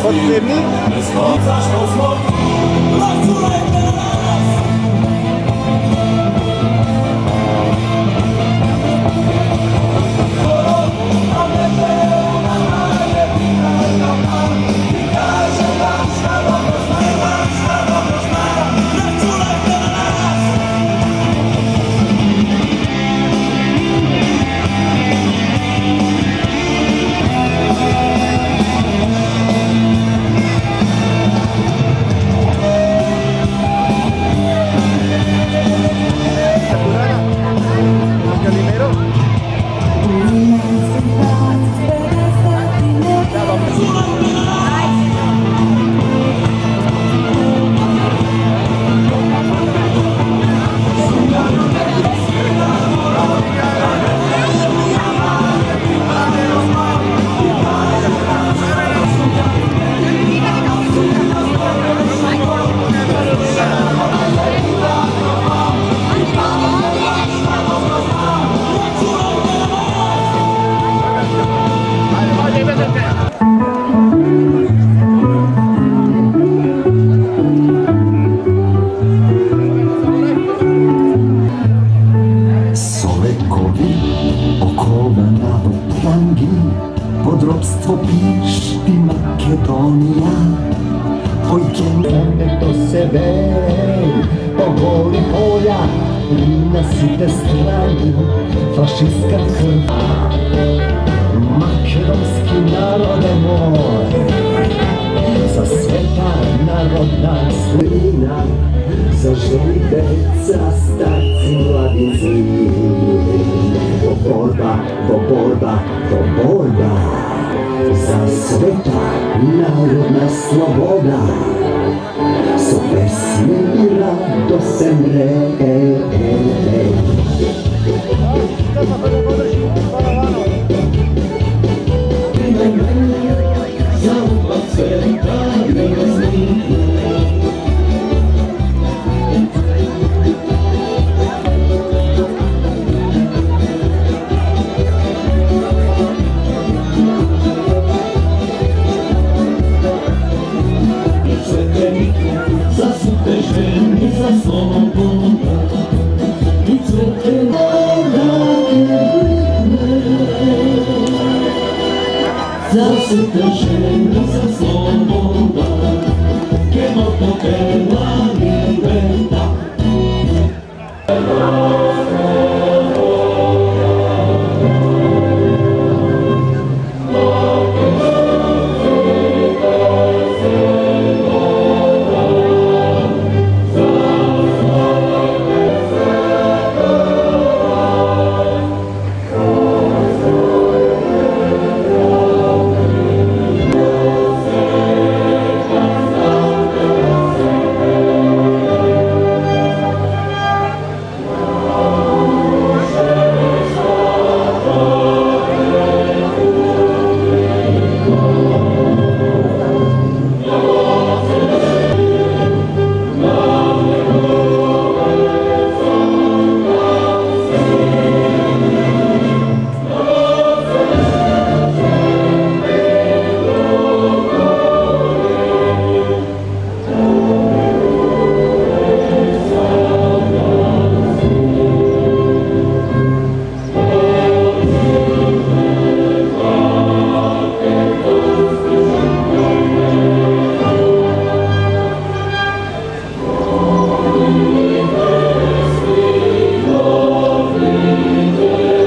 Podzemny? Solekowi okowana plangi, podrobstwo piszti Makedonia. Ojciec to sewej, pogori polja, na site strani, fašistka krv. Makedonski narode moj, za sveta narodna slina, za želi deca, starci, mladinci. To borba, to borba, to borba, za sveta narodna sloboda. So pesme i radosem reke. Zasute žene za sloboda, che molto bella libertà.